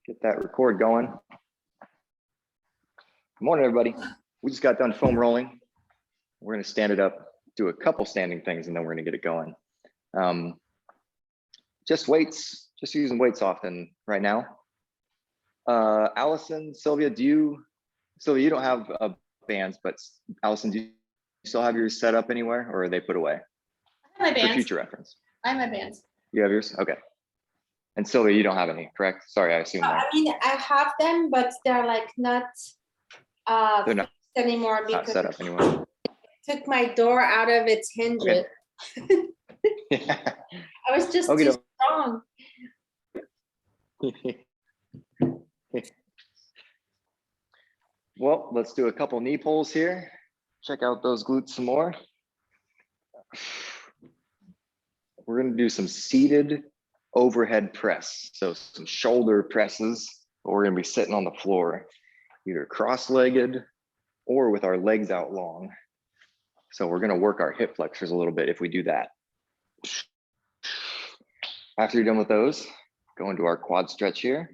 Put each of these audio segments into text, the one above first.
Get that record going. Good morning, everybody. We just got done foam rolling. We're going to stand it up, do a couple standing things, and then we're going to get it going. Just weights, just using weights often right now. Allison, Sylvia, Sylvia, you don't have bands, but Allison, do you still have yours set up anywhere, or are they put away? I have my bands. For future reference. I have my bands. You have yours? Okay. And Sylvia, you don't have any, correct? Sorry, I assume that. I mean, I have them, but they're like not They're not anymore because set up anymore. I took my door out of its hinges. Okay. Yeah. I was just Okay, too strong. Well, let's do a couple knee pulls here. Check out those glutes some more. We're going to do some seated overhead press. So some shoulder presses, but we're going to be sitting on the floor, either cross-legged or with our legs out long. So we're going to work our hip flexors a little bit if we do that. After you're done with those, go into our quad stretch here.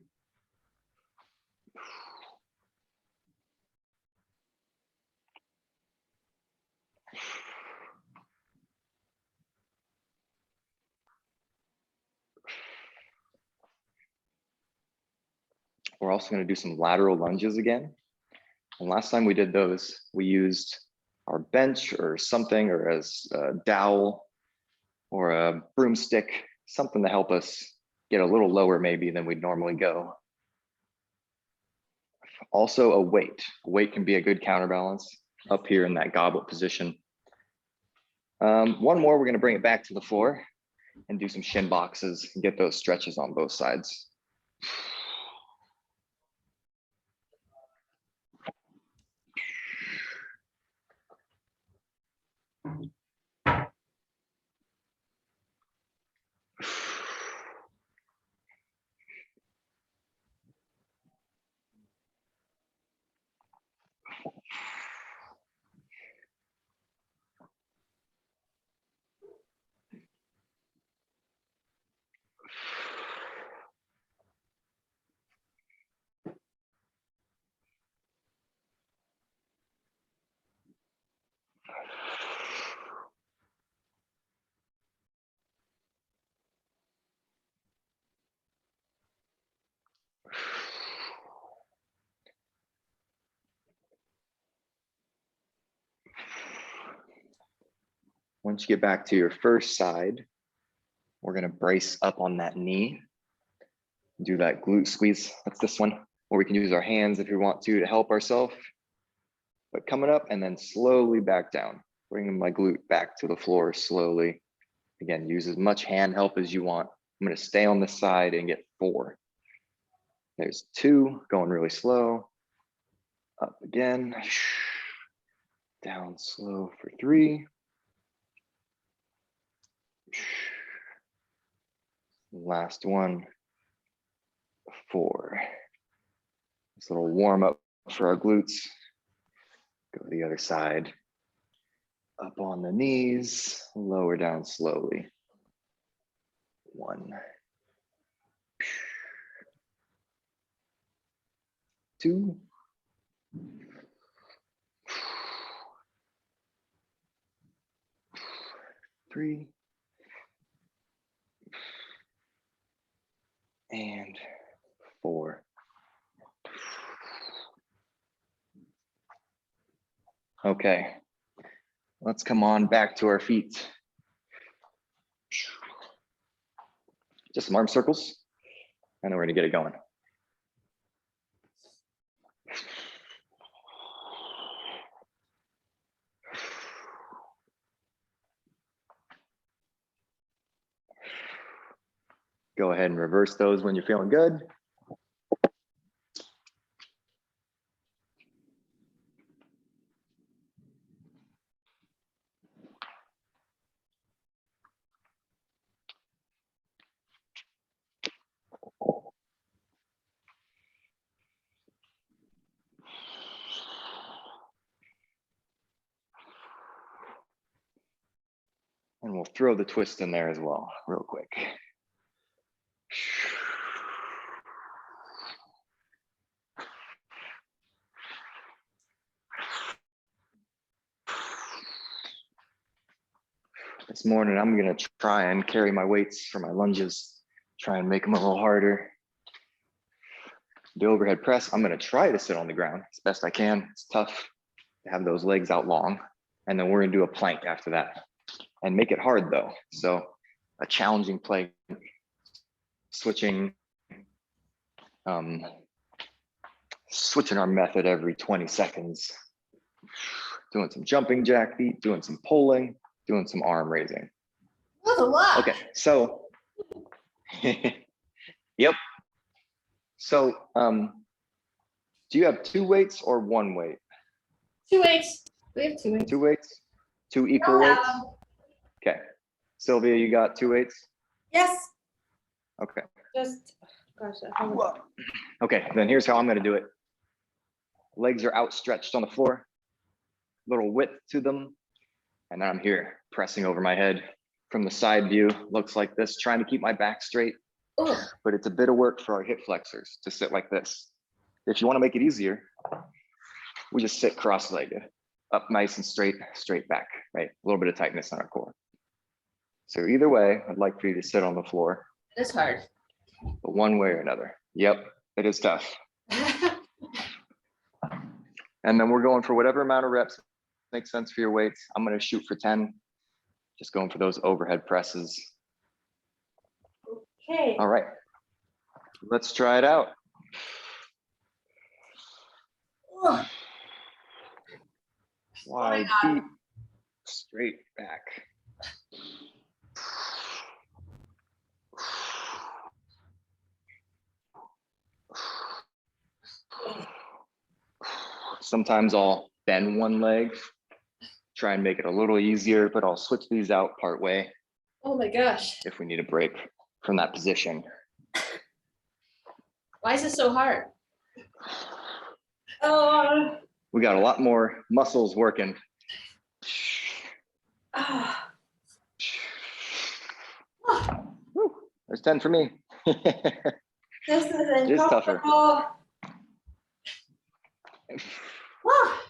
We're also going to do some lateral lunges again. And last time we did those, we used our bench or something, or as a dowel or a broomstick, something to help us get a little lower maybe than we'd normally go. Also a weight. A weight can be a good counterbalance up here in that goblet position. One more, we're going to bring it back to the floor and do some shin boxes and get those stretches on both sides. Once you get back to your first side, we're going to brace up on that knee. Do that glute squeeze. That's this one, or we can use our hands if we want to help ourselves. But coming up and then slowly back down, bringing my glute back to the floor slowly. Again, use as much hand help as you want. I'm going to stay on this side and get 4. There's 2, going really slow. Up again. Down slow for 3. Last one, 4. This little warm up for our glutes. Go to the other side. Up on the knees, lower down slowly. 1. 2. 3. And 4. Okay, let's come on back to our feet. Just some arm circles, and then we're gonna get it going. Go ahead and reverse those when you're feeling good. And we'll throw the twist in there as well, real quick. This morning, I'm gonna try and carry my weights for my lunges, try and make them a little harder. The overhead press, I'm gonna try to sit on the ground as best I can. It's tough to have those legs out long. And then we're gonna do a plank after that and make it hard though. So a challenging plank, switching our method every 20 seconds. Doing some jumping jack feet, doing some pulling, doing some arm raising. That's a lot. Okay, so, yep. So, do you have 2 weights or 1 weight? 2 weights. We have 2 weights. 2 weights? 2 I equal don't have weights? them. Okay. Sylvia, you got 2 weights? Yes, Okay. just, gosh, I don't- Okay, then here's how I'm gonna do it. Legs are outstretched on the floor, little width to them. And then I'm here pressing over my head from the side view. Looks like this, trying to keep my back straight, oh, but it's a bit of work for our hip flexors to sit like this. If you wanna make it easier, we just sit cross-legged, up nice and straight, straight back, right? A little bit of tightness in our core. So either way, I'd like for you to sit on the floor, it's hard. but one way or another. Yep, it is tough. And then we're going for whatever amount of reps makes sense for your weights. I'm gonna shoot for 10. Just going for those overhead presses. Okay, All right, let's try it out. Ugh. Wide God. feet, straight back. Sometimes I'll bend one leg, try and make it a little easier, but I'll switch these out part way Oh my gosh, if we need a break from that position. why is it so hard? Oh, We got a lot more muscles working. ah, Whew, there's 10 for me. this is It is tougher. uncomfortable. Ah,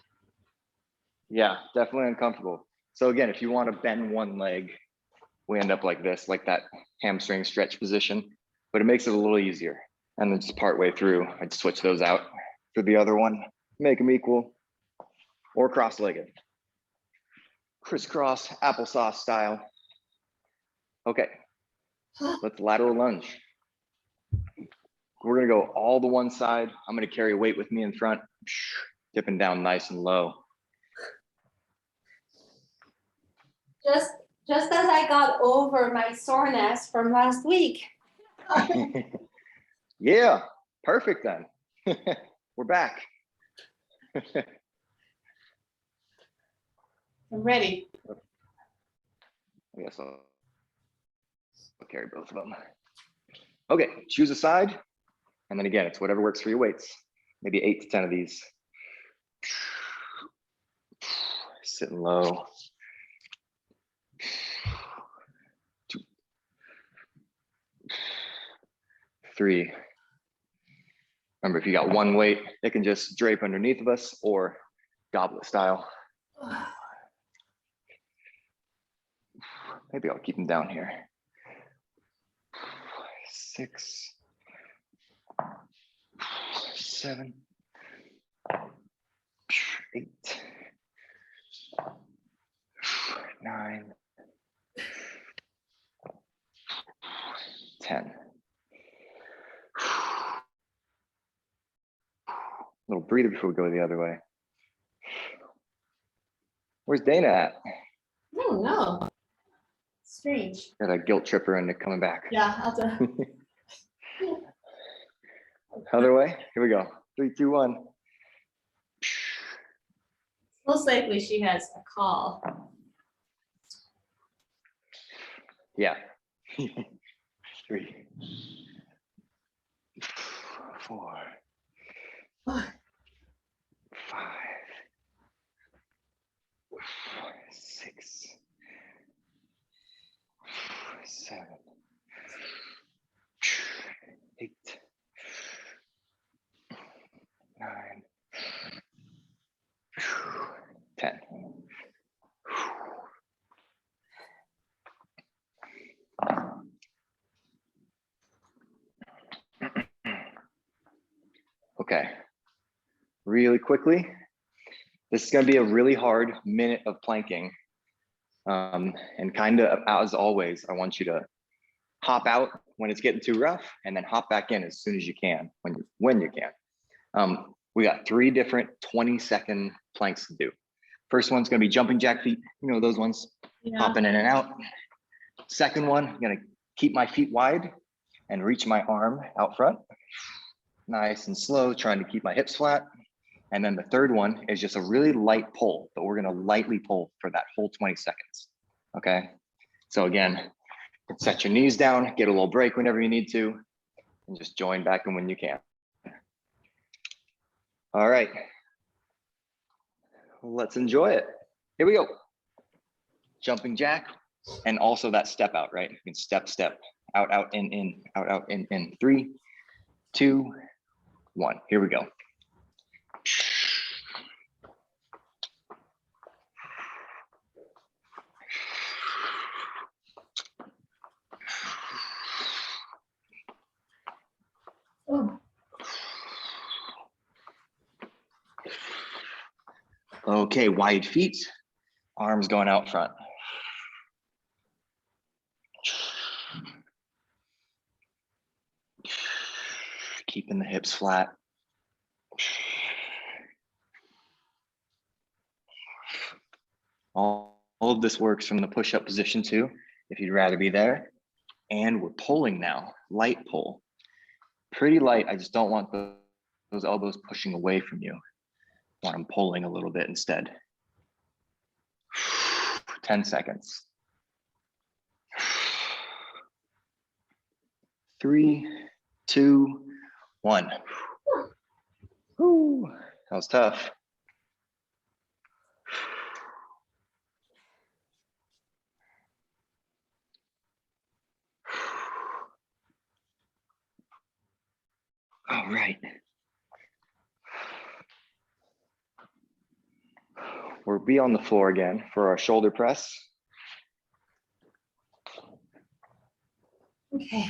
Yeah, definitely uncomfortable. So again, if you want to bend one leg, we end up like this, like that hamstring stretch position, but it makes it a little easier. And then just part way through, I'd switch those out for the other one, make them equal or cross-legged. Crisscross applesauce style. Okay, let's lateral lunge. We're gonna go all to one side. I'm gonna carry a weight with me in front, dipping down nice and low. just as I got over my soreness from last week. Yeah, perfect then. We're back. I'm ready. I guess I'll carry both of them. Okay, choose a side. And then again, it's whatever works for your weights. Maybe 8 to 10 of these. Sitting low. 2, 3. Remember, if you got one weight, it can just drape underneath of us or goblet style. Maybe I'll keep them down here. 6, 7, 8, 9, 10. Little breather before we go the other way. Where's Dana at? No, no. Strange. Got a guilt tripper into coming back. Yeah, I'll do. Other way. Here we go. 3, 2, 1. Most likely she has a call. Yeah. 3, 4, 5, 6, 7, 8, 9, 10. Okay. Really quickly, this is going to be a really hard minute of planking. And kind of as always, I want you to hop out when it's getting too rough and then hop back in as soon as you can when you can. We got 3 different 20-second planks to do. First one's going to be jumping jack feet. You know, those ones, hopping in and out. Second one, I'm going to keep my feet wide and reach my arm out front. Nice and slow, trying to keep my hips flat. And then the third one is just a really light pull, but we're going to lightly pull for that whole 20 seconds. Okay. So again, set your knees down, get a little break whenever you need to, and just join back in when you can. All right. Let's enjoy it. Here we go. Jumping jack, and also that step out, right? You can step, step, out, out, in, out, out, in. 3, 2, 1. Here we go. Okay, wide feet, arms going out front. Keeping the hips flat. All of this works from the push-up position too, if you'd rather be there. And we're pulling now, light pull. Pretty light, I just don't want those elbows pushing away from you. I want them pulling a little bit instead. 10 seconds. 3, 2, 1. Whew, that was tough. All right. We'll be on the floor again for our shoulder press. Okay.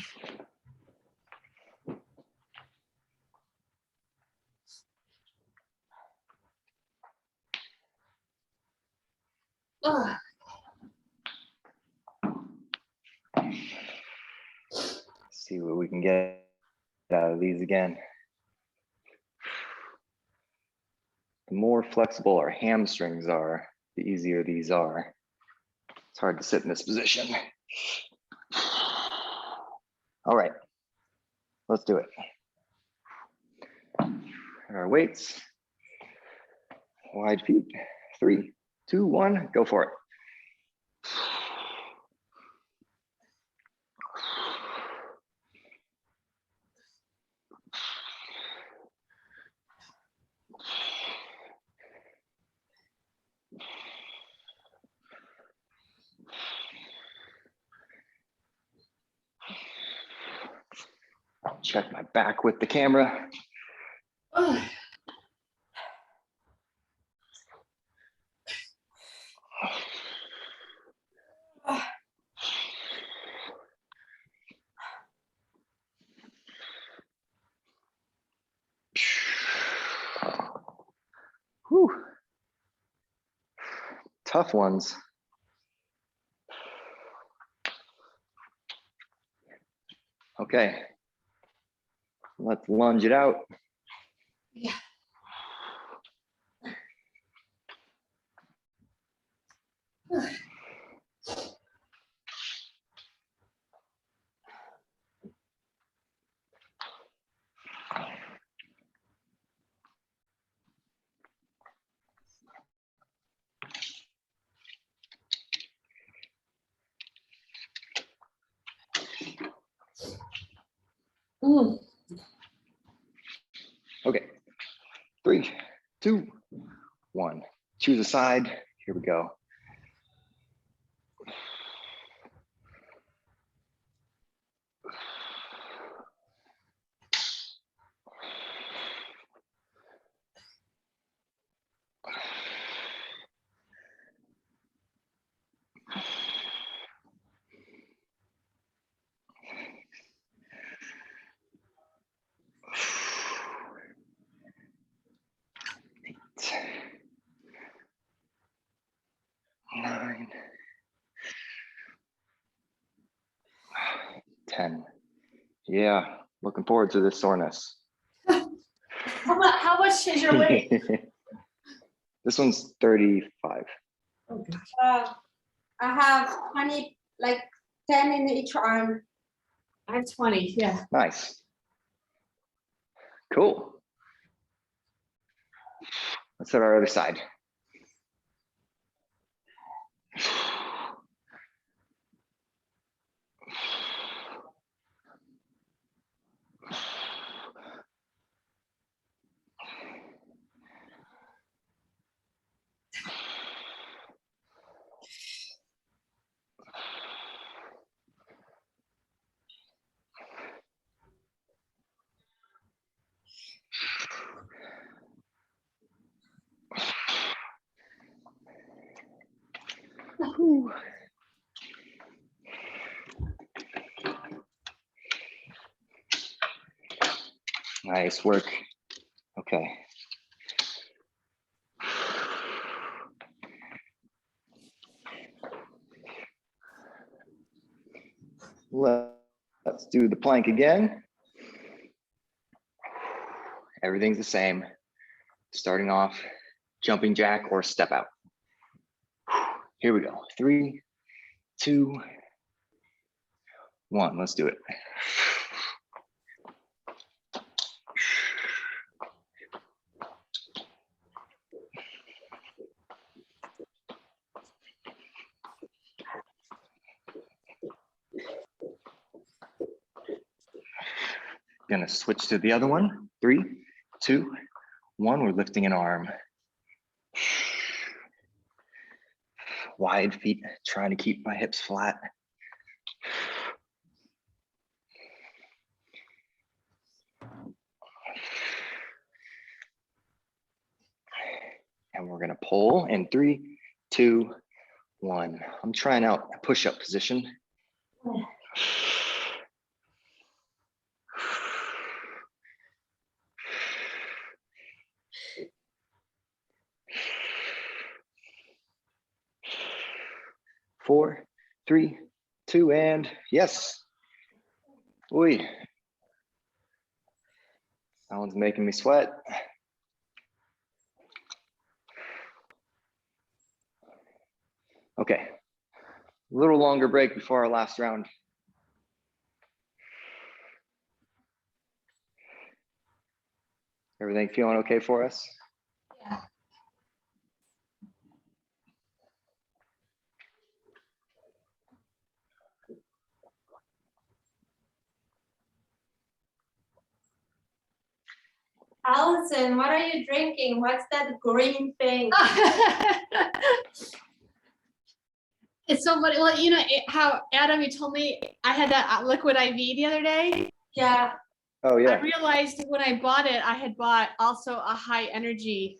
Ugh. See what we can get out of these again. The more flexible our hamstrings are, the easier these are. It's hard to sit in this position. All right, let's do it. Our weights, wide feet. 3, 2, 1, go for it. Check my back with the camera. Ugh. Whew. Tough ones. Okay, let's lunge it out. Yeah. Mm. Okay, 3, 2, 1. Choose a side. Here we go. Yeah, looking forward to this soreness. How much is your weight? This one's 35. Oh, gosh. I have 20, like 10 in each arm. I have 20, yeah. Nice. Cool. Let's hit our other side. Nice work. Okay. Let's do the plank again. Everything's the same. Starting off, jumping jack or step out. Here we go. 3, 2, 1. Let's do it. Gonna switch to the other one. 3, 2, 1. We're lifting an arm. Wide feet, trying to keep my hips flat. And we're gonna pull in 3, 2, 1. I'm trying out a push-up position. Four, 3, 2, and yes. Oy. That one's making me sweat. Okay, a little longer break before our last round. Everything feeling okay for us? Yeah. Allison, what are you drinking? What's that green thing? It's so funny. Well, you know how Adam, you told me I had that liquid IV the other day. Yeah. Oh I yeah. realized when I bought it, I had bought also a high energy.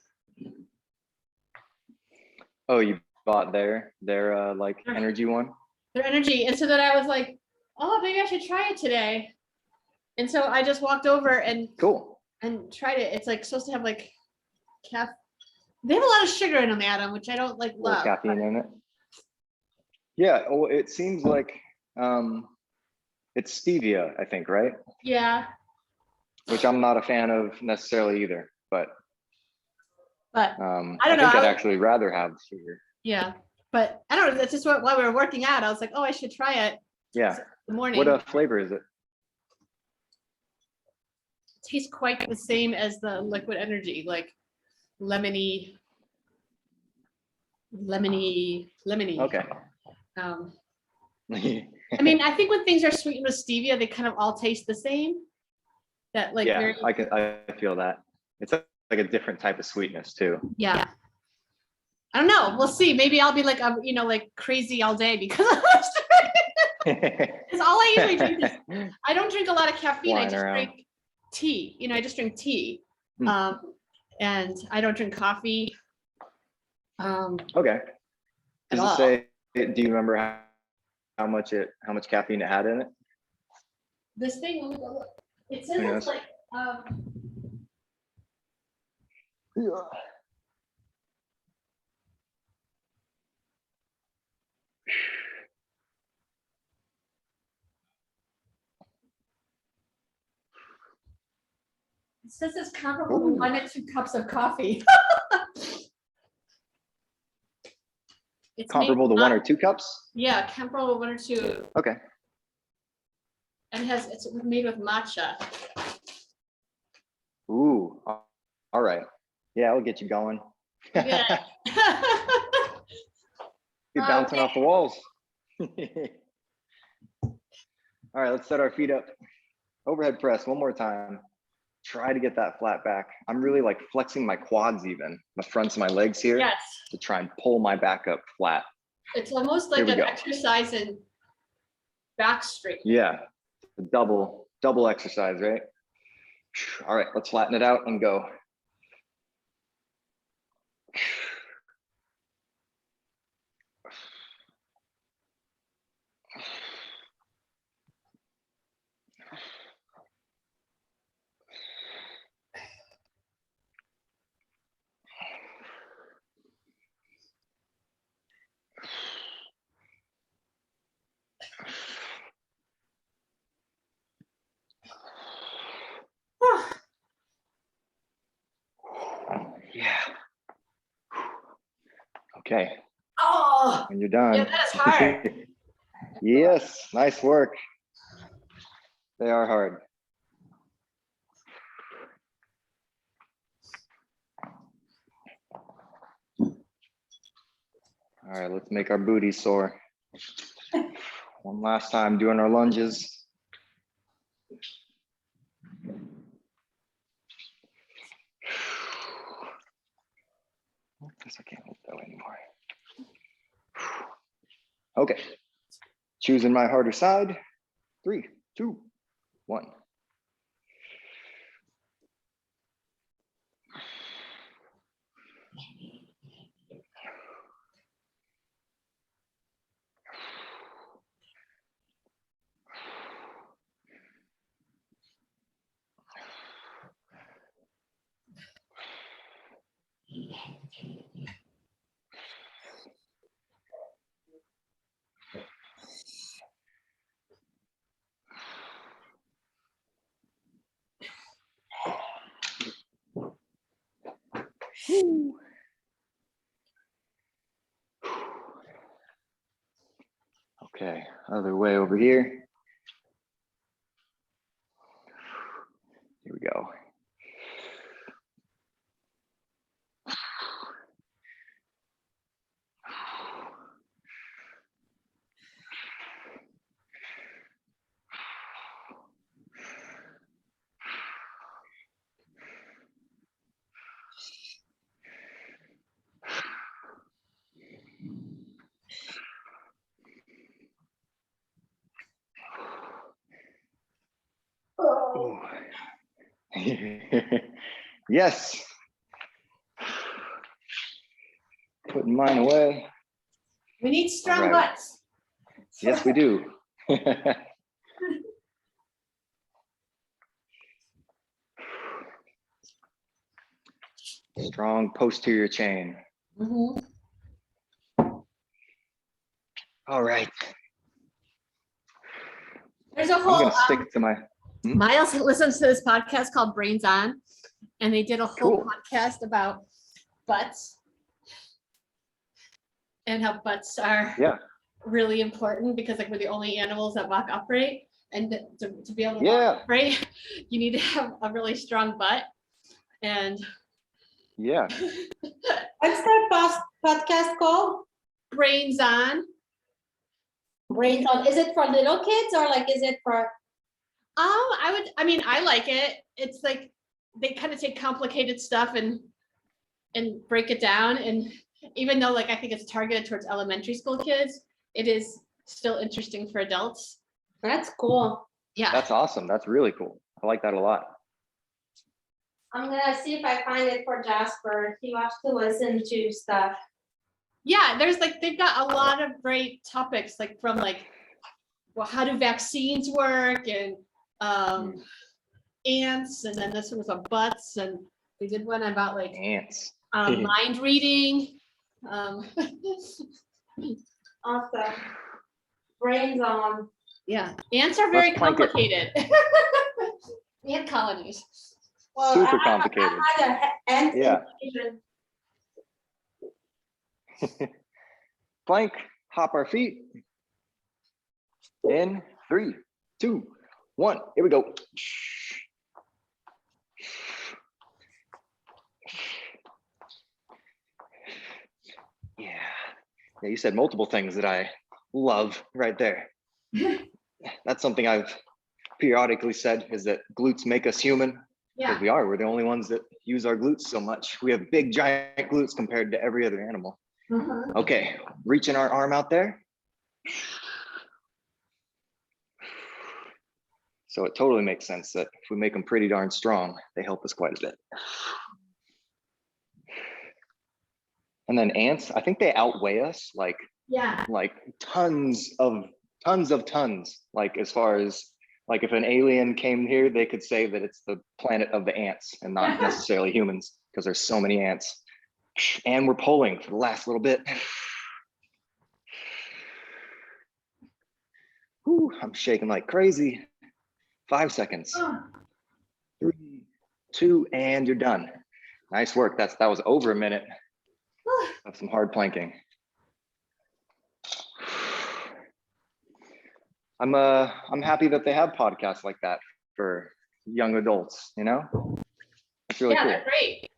Oh, you bought their like energy one? Their energy. And so then I was like, oh, maybe I should try it today. And so I just walked over and Cool. tried it. It's like supposed to have like they have a lot of sugar in them, Adam, which I don't like A little love. caffeine in it. Yeah, well, it seems like it's stevia, I think, right? Yeah, Which I'm not a fan of necessarily either, but but I don't know, think I'd actually rather have sugar. yeah, but I don't know. That's just what while we were working out, I was like, oh, I should try it Yeah. in the morning. What flavor is it? Tastes quite the same as the liquid energy, like lemony. Okay. I mean, I think when things are sweetened with stevia, they kind of all taste the same. That like Yeah, very, I feel that. It's like a different type of sweetness too. yeah. I don't know. We'll see. Maybe I'll be like, you know, like crazy all day because because all I usually drink is I don't drink a lot of caffeine. I Flying just around. drink tea. You know, I just drink tea. Hmm. And I don't drink coffee. Okay. At Does all. it say, do you remember how much caffeine it had in it? This thing, let me go look. It says Who it's knows? like It says it's comparable to Ooh. 1 to 2 cups of coffee. It's made Comparable to with 1 or ma- 2 cups? Yeah, comparable to 1 or 2, Okay. and it's made with matcha. Ooh, all right. Yeah, I'll get you going. Yeah. You're bouncing off the walls. All right, let's set our feet up. Overhead press one more time. Try to get that flat back. I'm really like flexing my quads even, the fronts of my legs here Yes, to try and pull my back up flat. it's almost Here like we an go. exercise in back straight. Yeah, double exercise, right? All right, let's flatten it out and go. Yeah. Okay, Oh, when you're done. yeah, that is hard. Yes, nice work. They are hard. All right, let's make our booty sore. One last time doing our lunges. I guess I can't hold that anymore. Okay, choosing my harder side. 3, 2, 1. Woo. Okay, other way over here. Here we go. Ooh. Yes. Putting mine away. We need strong All right. butts. Yes, we do. Strong posterior chain. Mhm. All right. There's a I'm whole, gonna stick to my. Miles listens to this podcast called Brains On, and they did a whole Cool. podcast about butts and how butts are Yeah. really important because like we're the only animals that walk upright, and to be able to Yeah. walk upright, you need to have a really strong butt. And Yeah. What's that podcast called? Brains On. Brains on. Is it for little kids or like is it for? I mean, I like it. It's like they kind of take complicated stuff and break it down. And even though like I think it's targeted towards elementary school kids, it is still interesting for adults. That's cool. Yeah. That's awesome. That's really cool. I like that a lot. I'm gonna see if I find it for Jasper. He wants to listen to stuff. Yeah, there's like they've got a lot of great topics, like from like, well, how do vaccines work, and ants, and then this one was on butts, and they did one about like Ants. mind reading. Awesome. Brains on. Yeah, ants are very Let's plank it. complicated. Ant colonies. Well, Super I complicated. had a ant Yeah. invasion. Plank, hop our feet. In 3, 2, 1, here we go. Yeah. Yeah, you said multiple things that I love right there. That's something I've periodically said, is that glutes make us human. Because Yeah. we're the only ones that use our glutes so much. We have big giant glutes compared to every other animal. Mhm. Okay, reaching our arm out there. So it totally makes sense that if we make them pretty darn strong, they help us quite a bit. And then ants, I think they outweigh us like Yeah. tons of tons. Like as far as like if an alien came here, they could say that it's the planet of the ants and not necessarily humans because there's so many ants. And we're pulling for the last little bit. Whew, I'm shaking like crazy. 5 seconds. 3, 2, and you're done. Nice work. That was over a minute of some hard planking. I'm happy that they have podcasts like that for young adults, you know? It's really Yeah, cool. they're great.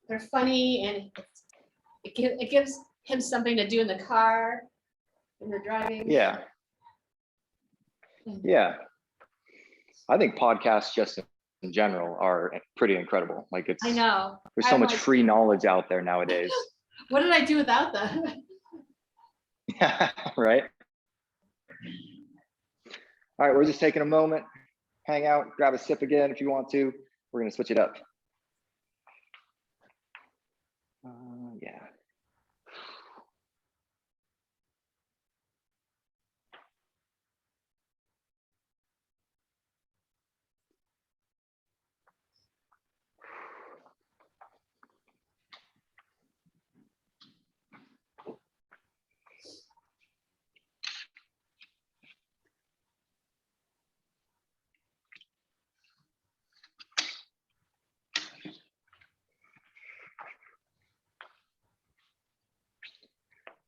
They're funny and it gives him something to do in the car when they're driving. Yeah. Yeah. I think podcasts just in general are pretty incredible. Like I know. there's so I'm much like, free knowledge out there nowadays. what did I do without them? Yeah, right? All right, we're just taking a moment, hang out, grab a sip again if you want to. We're gonna switch it up. Yeah.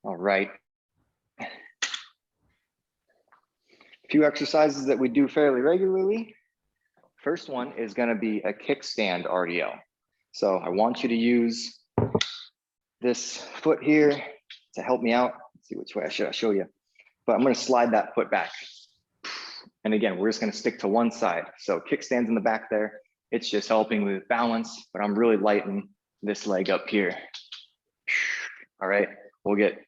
All right. A few exercises that we do fairly regularly. First one is going to be a kickstand RDL. So I want you to use this foot here to help me out. Let's see which way I should show you. But I'm going to slide that foot back. And again, we're just going to stick to one side. So kickstands in the back there. It's just helping with balance, but I'm really lighting this leg up here. All right, we'll get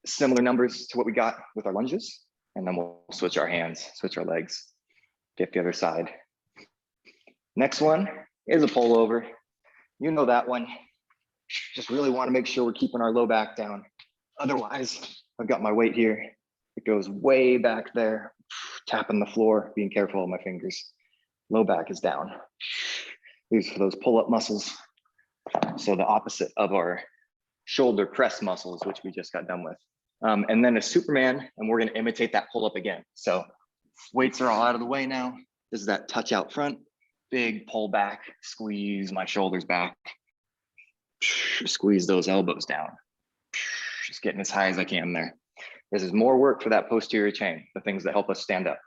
similar numbers to what we got with our lunges, and then we'll switch our hands, switch our legs, get the other side. Next one is a pull over. You know that one. Just really want to make sure we're keeping our low back down. Otherwise, I've got my weight here. It goes way back there, tapping the floor, being careful of my fingers. Low back is down. These are those pull-up muscles. So the opposite of our shoulder press muscles, which we just got done with. And then a Superman, and we're gonna imitate that pull-up again. So weights are all out of the way now. This is that touch out front, big pull back, squeeze my shoulders back, squeeze those elbows down, just getting as high as I can there. This is more work for that posterior chain, the things that help us stand up.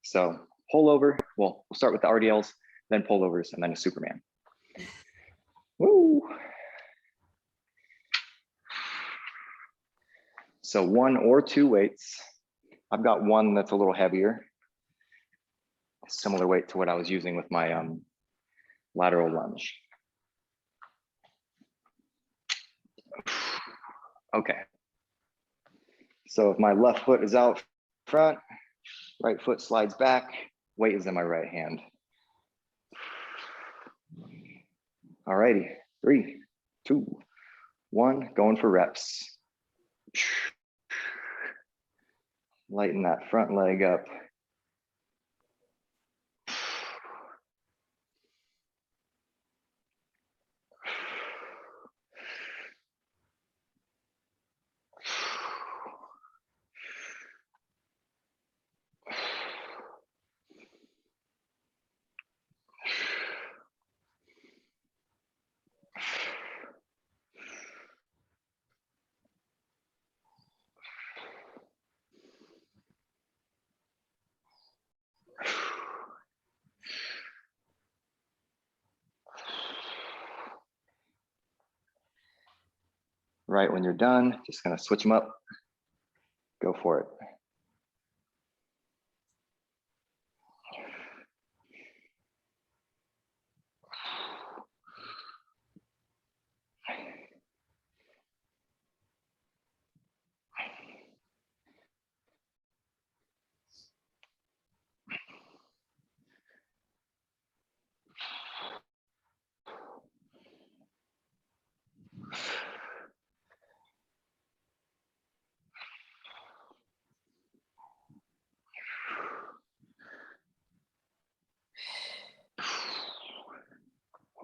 So pull over, well, we'll start with the RDLs, then pullovers, and then a Superman. Woo. So 1 or 2 weights. I've got one that's a little heavier, similar weight to what I was using with my lateral lunge. Okay. So if my left foot is out front, right foot slides back, weight is in my right hand. All righty, 3, 2, 1, going for reps. Lighten that front leg up. Right when you're done, just gonna switch them up. Go for it.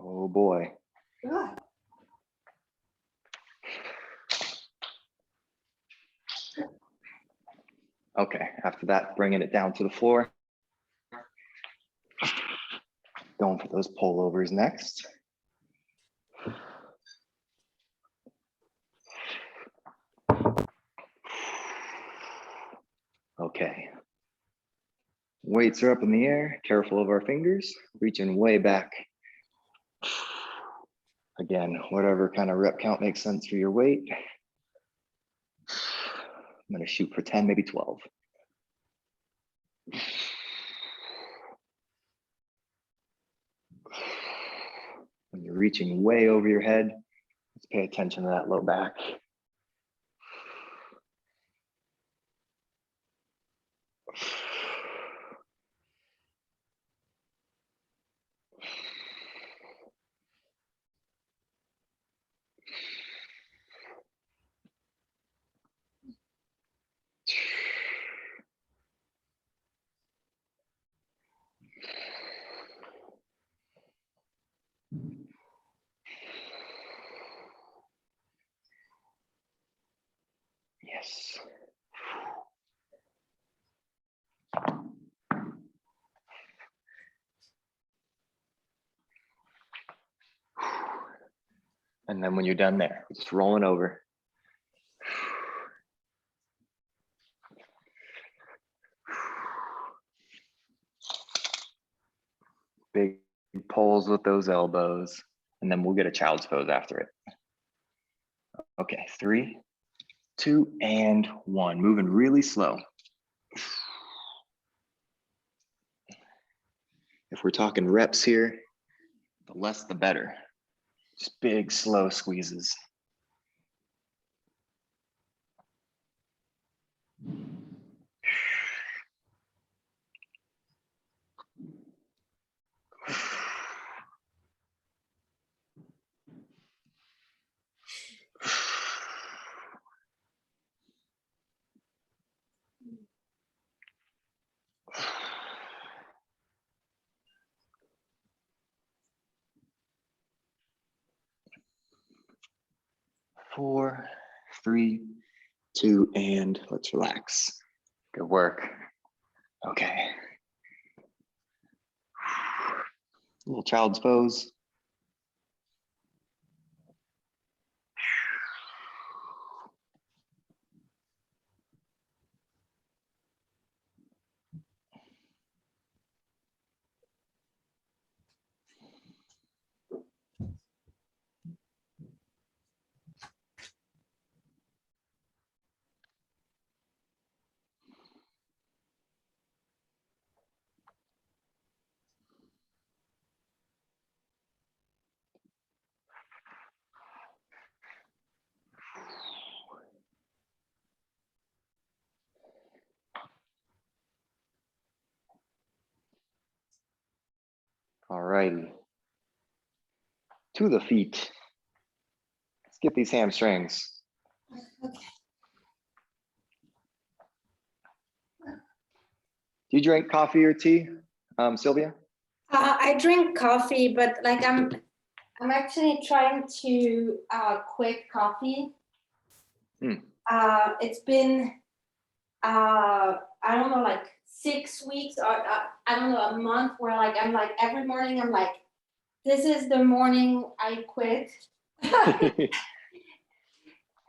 Oh boy. Okay, after that, bringing it down to the floor. Going for those pullovers next. Okay. Weights are up in the air, careful of our fingers, reaching way back. Again, whatever kind of rep count makes sense for your weight. I'm gonna shoot for 10, maybe 12. When you're reaching way over your head, let's pay attention to that low back. Yes. And then when you're done there, just rolling over. Big pulls with those elbows, and then we'll get a child's pose after it. Okay, 3, 2, and 1. Moving really slow. If we're talking reps here, the less the better. Just big, slow squeezes. Four, 3, 2, and let's relax. Good work. Okay. Little child's pose. All righty. To the feet. Let's get these hamstrings. Okay. Do you drink coffee or tea, Sylvia? I drink coffee, but like I'm actually trying to quit coffee. Hmm. It's been I don't know, like 6 weeks or I don't know, a month where like I'm like every morning I'm like, this is the morning I quit.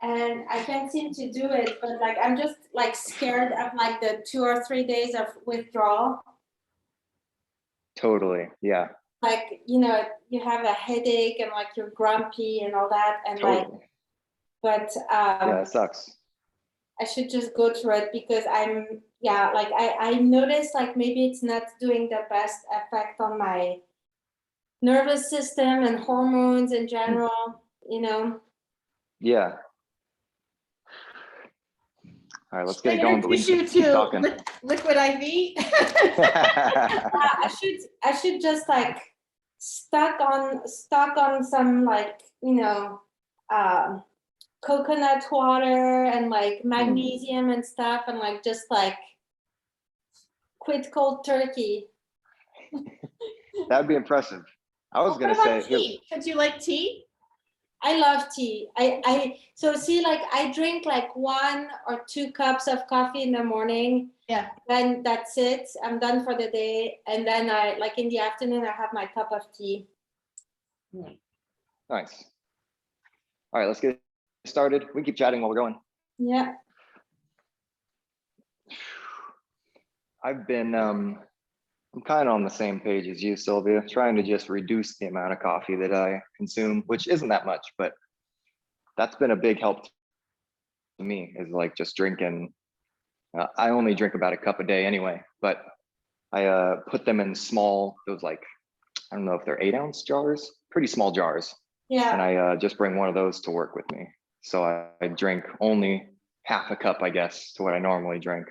And I can't seem to do it, but like I'm just like scared of like the 2 or 3 days of withdrawal. Totally, yeah, Like, you know, you have a headache and like you're grumpy and all that. And like, totally. But Yeah, it sucks. I should just go through it because I noticed like maybe it's not doing the best effect on my nervous system and hormones in general, you know. Yeah. All right, let's Should I get it going. But we introduce can you keep to talking. Liquid IV? I should just like stock on some like, you know, coconut water and like magnesium and stuff, and like just like quit cold turkey. That'd be impressive. I was What gonna about say, here's, tea? Could you like tea? I love tea. So see, like I drink like 1 or 2 cups of coffee in the morning. Yeah. Then that's it. I'm done for the day. And then I like in the afternoon I have my cup of tea. nice. All right, let's get started. We can keep chatting while we're going. Yeah. I've been, I'm kind of on the same page as you, Sylvia, trying to just reduce the amount of coffee that I consume, which isn't that much, but that's been a big help to me, is like just drinking. I only drink about a cup a day anyway, but I put them in small, those like, I don't know if they're 8-ounce jars, pretty small jars. Yeah. And I just bring one of those to work with me. So I drink only half a cup, I guess, to what I normally drink.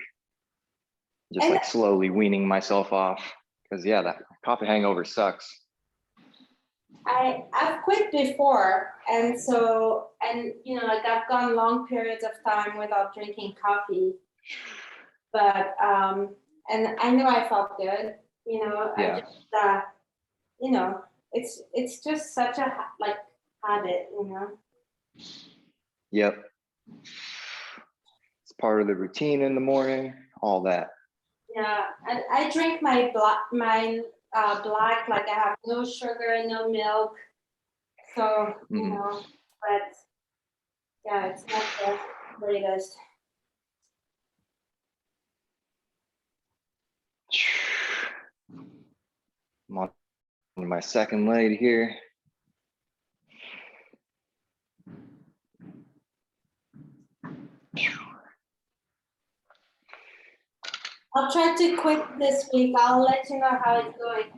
Just And- like slowly weaning myself off. Because yeah, that coffee hangover sucks. I've quit before, and so, and you know, like I've gone long periods of time without drinking coffee, but and I know I felt good, you know. Yeah. I just you know, it's just such a like habit, you know. Yep. It's part of the routine in the morning, all that. Yeah, and I drink my black, like I have no sugar, no milk, so you Mhm. know, but yeah, it's not the greatest. I'm on my second leg here. I'll try to quit this week. I'll let you know how it's going.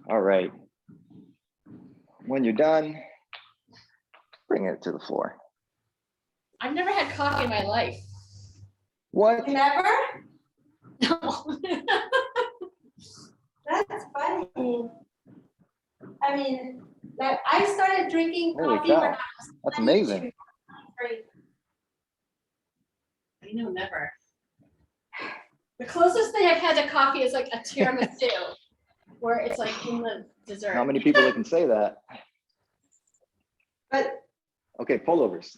All right. When you're done, bring it to the floor. I've never had coffee in my life. What? You never? No. That's funny. I mean, like I started drinking Holy coffee when I cow. was That's 22. amazing. I know, never. The closest thing I've had to coffee is like a tiramisu, where it's like in the dessert. Not many people that can say that. But Okay, pullovers.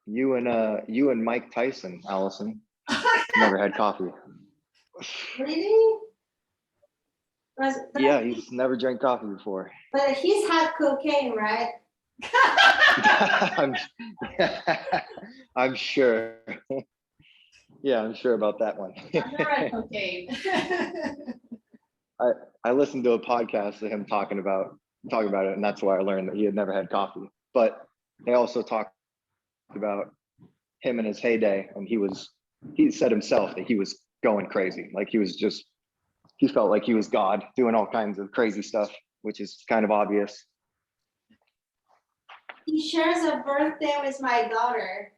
You and Mike Tyson, Allison, never had coffee. really? Yeah, he's never drank coffee before. But he's had cocaine, right? I'm, I'm sure. Yeah, I'm sure about that one. I've never had cocaine. I listened to a podcast of him talking about it, and that's why I learned that he had never had coffee. But they also talked about him in his heyday, and he said himself that he was going crazy. Like he felt like he was God, doing all kinds of crazy stuff, which is kind of obvious. He shares a birthday with my daughter,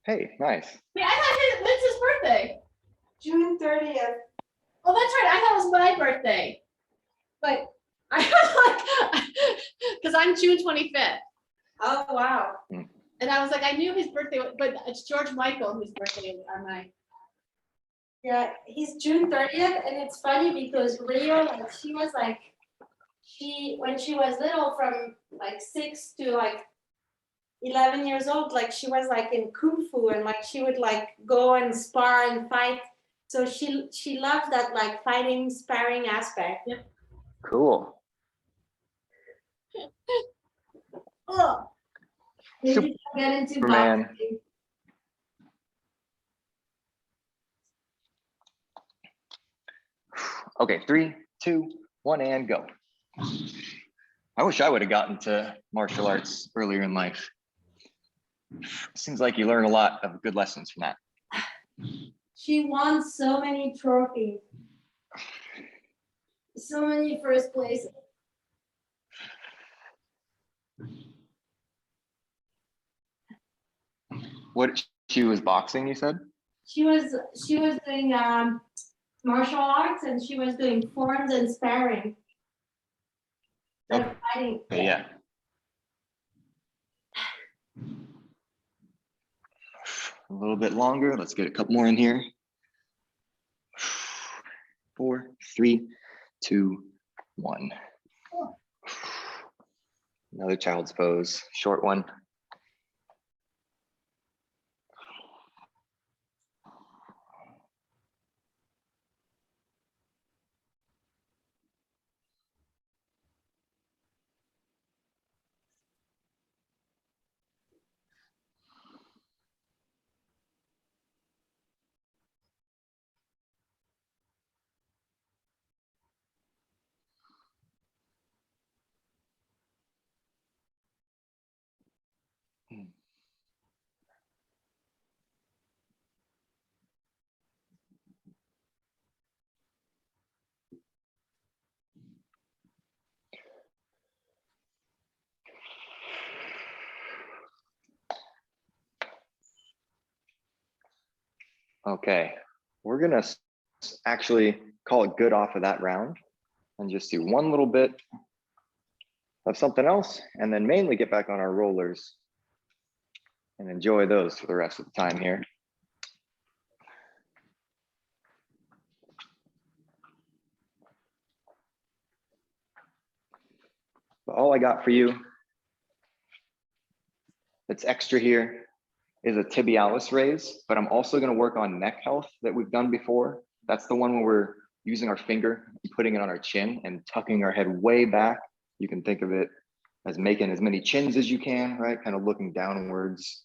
Hey, nice. Wait, I thought when's his birthday? June 30th. Oh, that's right. I thought it was my birthday. But I was like, because I'm June 25th. Oh wow. And I was like, I knew his birthday, but it's George Michael whose birthday is on my. Yeah, he's June 30th, and it's funny because Rio, like she was like, when she was little, from like 6 to like 11 years old, like she was like in kung fu, and like she would like go and spar and fight. So she loves that like fighting, sparring aspect. Cool. Oh, maybe I'll get into Superman. boxing. Okay, 3, 2, 1, and go. I wish I would have gotten to martial arts earlier in life. Seems like you learn a lot of good lessons from that. She won so many trophies. So many first places. What, she was boxing, you said? She was doing martial arts, and she was doing forms and sparring. Like fighting. Yeah. A little bit longer. Let's get a couple more in here. 4, 3, 2, 1. Another child's pose, short one. Okay, we're gonna actually call it good off of that round and just do one little bit of something else, and then mainly get back on our rollers and enjoy those for the rest of the time here. But all I got for you that's extra here is a tibialis raise, but I'm also gonna work on neck health that we've done before. That's the one where we're using our finger and putting it on our chin and tucking our head way back. You can think of it as making as many chins as you can, right? Kind of looking downwards,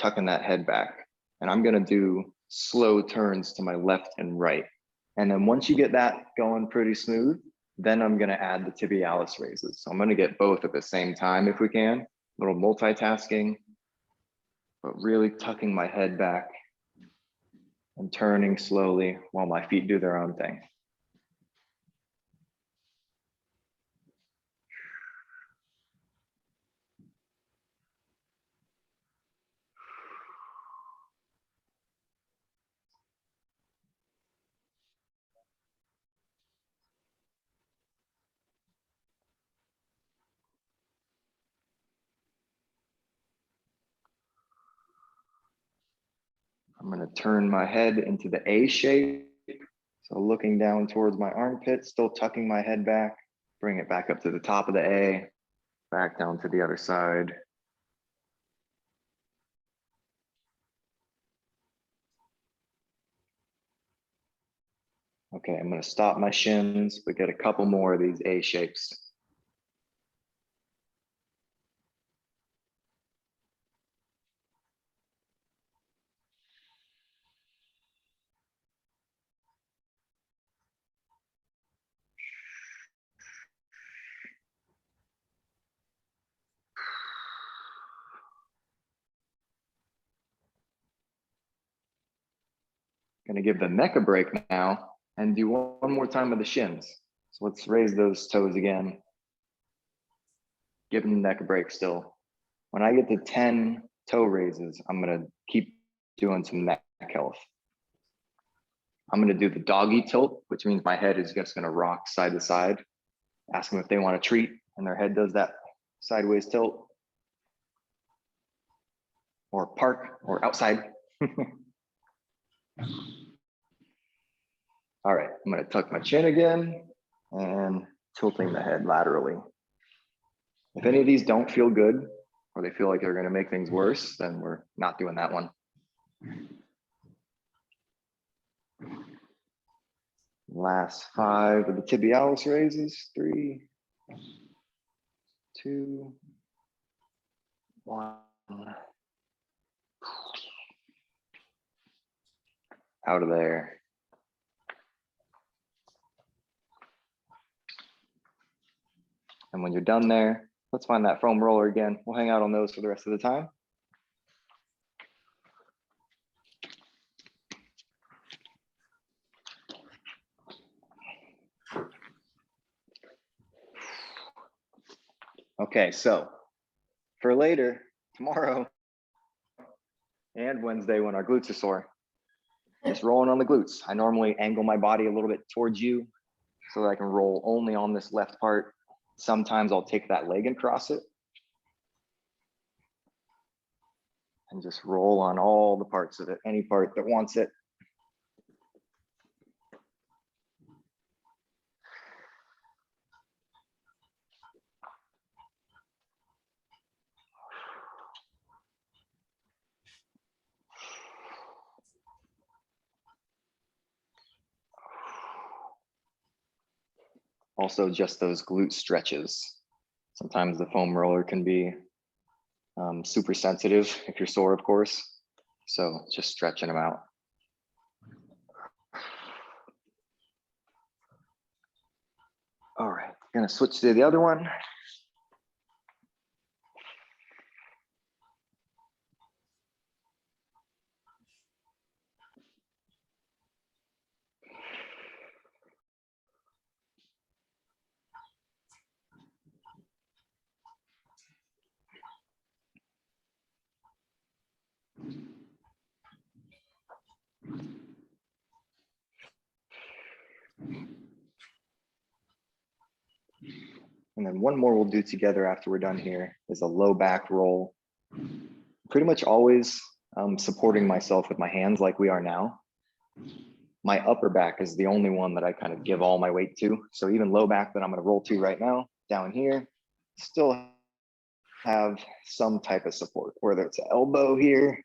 tucking that head back. And I'm gonna do slow turns to my left and right. And then once you get that going pretty smooth, then I'm gonna add the tibialis raises. So I'm gonna get both at the same time if we can, a little multitasking, but really tucking my head back and turning slowly while my feet do their own thing. I'm gonna turn my head into the A shape. So looking down towards my armpit, still tucking my head back, bring it back up to the top of the A, back down to the other side. Okay, I'm gonna stop my shins, but get a couple more of these A shapes. Gonna give the neck a break now and do one more time of the shins. So let's raise those toes again. Give the neck a break still. When I get to 10 toe raises, I'm gonna keep doing some neck health. I'm gonna do the doggy tilt, which means my head is just gonna rock side to side. Ask them if they want a treat, and their head does that sideways tilt. Or park, or outside. All right, I'm gonna tuck my chin again and tilting the head laterally. If any of these don't feel good, or they feel like they're gonna make things worse, then we're not doing that one. Last 5 of the tibialis raises. 3, 2, 1. Out of there. And when you're done there, let's find that foam roller again. We'll hang out on those for the rest of the time. Okay, so for later, tomorrow and Wednesday when our glutes are sore, just rolling on the glutes. I normally angle my body a little bit towards you so that I can roll only on this left part. Sometimes I'll take that leg and cross it. And just roll on all the parts of it, any part that wants it. Also just those glute stretches. Sometimes the foam roller can be super sensitive if you're sore, of course. So just stretching them out. All right, gonna switch to the other one. And then one more we'll do together after we're done here is a low back roll. Pretty much always supporting myself with my hands like we are now. My upper back is the only one that I kind of give all my weight to. So even low back that I'm gonna roll to right now, down here, still have some type of support, whether it's an elbow here,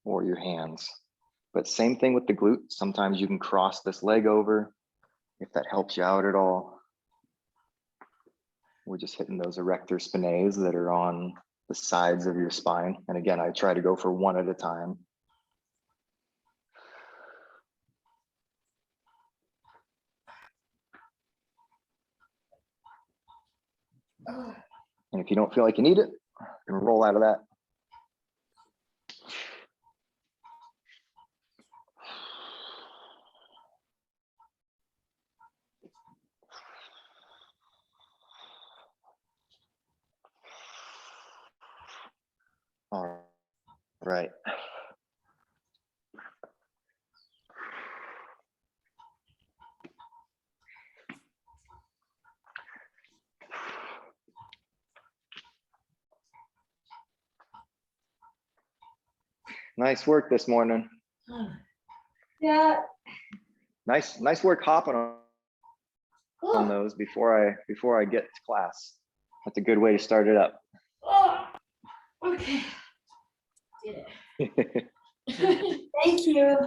or your hands. But same thing with the glute. Sometimes you can cross this leg over if that helps you out at all. We're just hitting those erector spinae that are on the sides of your spine. And again, I try to go for one at a time. And if you don't feel like you need it, you can roll out of that. All right. Nice work this morning. Yeah. Nice work hopping on those before I get to class. That's a good way to start it up. Okay. Did it. Thank you.